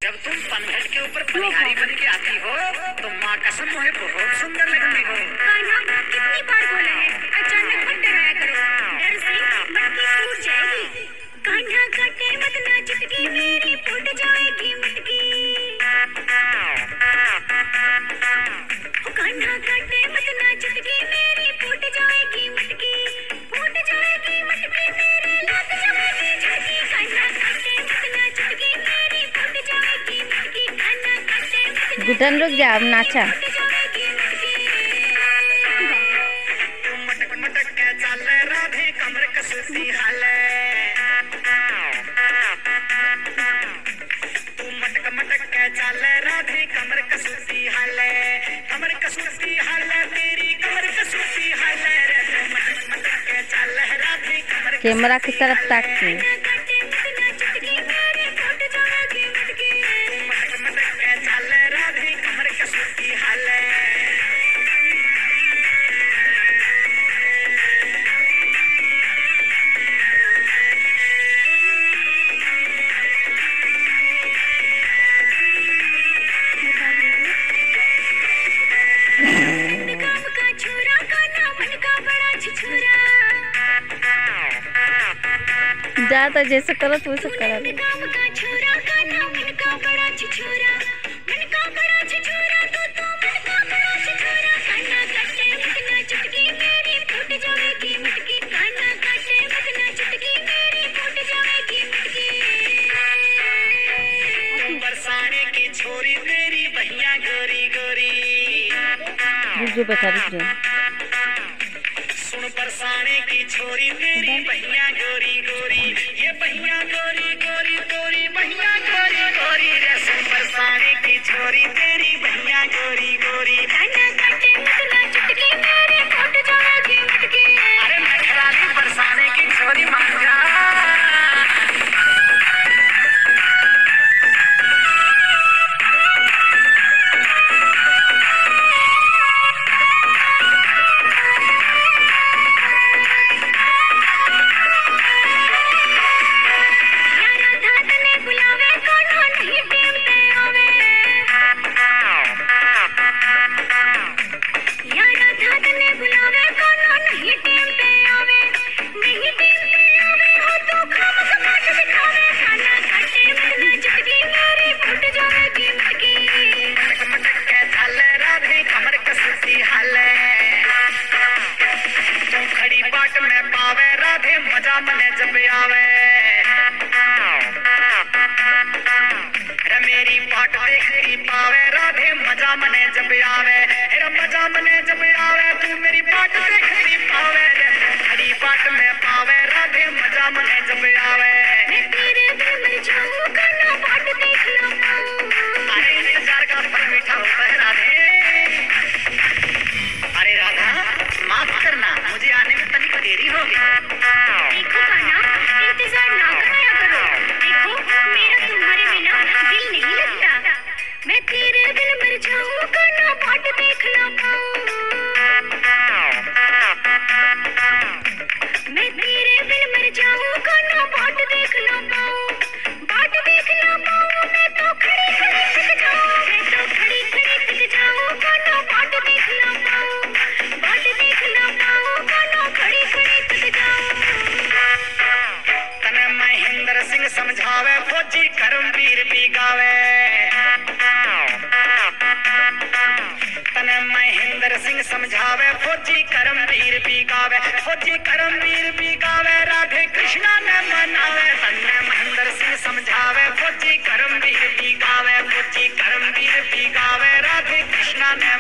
जब तुम पनघट के ऊपर पनिहारी बन के आती हो तो माँ कसम मुझे बहुत सुंदर लगती हो। कान्हा कितनी बार बोला है अचानक मत डराया करो, डर से मटकी टूट जाएगी। कान्हा काटे मत ना चुटकी मेरी फूट जाएगी मटकी। कान्हा काटे मत ना चुटकी मेरी फूट जाएगी मटकी, फूट जाएगी मटकी मेरी लग जाएगी झटकी। कान्हा काटे मत ना चुटकी मेरी फूट जाएगी मटकी। कान्हा काटे मत गुटन रुक जा, अब नाचा। तू मटक मटक के चल राधे कमर कसती हाले, तू मटक मटक के चल राधे कमर कसती हाले, कमर कसती हाले तेरी कमर कसती हाले रे। तू मटक मटक के चल राधे कमर कैमरा की तरफ ताकी। जा तो जैसे करो तो वैसे करो। बरसाने की छोरी तेरी बहिया गोरी गोरी, जो बैठा रुक जा। सुन बरसाने की छोरी तेरी बहिया गोरी गोरी, ये बहिया गोरी गोरी तोरी बहिया गोरी गोरी रे। सुन बरसाने की छोरी तेरी बहिया गोरी गोरी। अरे नखराली बरसाने की छोरी मान जा। मजा मने जब आवे रे मेरी बाट देखती पावे राधे, मजा मने जब आवे रे मजा मने जब आवे। तू मेरी बाट देखती पावे रे, खड़ी बाट में पावे राधे, मजा मने जब आवे। अरे इंतजार का फल मीठा होता है राधे। अरे राधा माफ करना, मुझे आने में तनिक देरी होगी। देखो कान्हा, इंतजार ना कराया करो। देखो मेरा तुम्हारे बिना दिल नहीं लगता। मैं तेरे बिन मर जाऊं कान्हा, बाट देख ना पाऊं। मैं तेरे बिन मर जाऊं कान्हा, बाट देख ना पाऊं। बाट देख ना पाऊं मैं तो खड़ी खड़ी थक जाऊं। मैं तो खड़ी खड़ी थक जाऊं कान्हा, बाट देख ना पाऊं। बाट देख ना पाऊं कान्हा, खड़ी खड़ी थक जाऊं। तने महेंद्र सिंह समझावे फौजी करमवीर भी गावे। तने महेंद्र सिंह समझावे फौजी करमवीर भी गावे, फौजी करमवीर भी गावे राधे कृष्णा ने मनावे। तने महेंद्र सिंह समझावे फौजी करमवीर भी गावे, फौजी करमवीर भी गावे राधे कृष्णा ने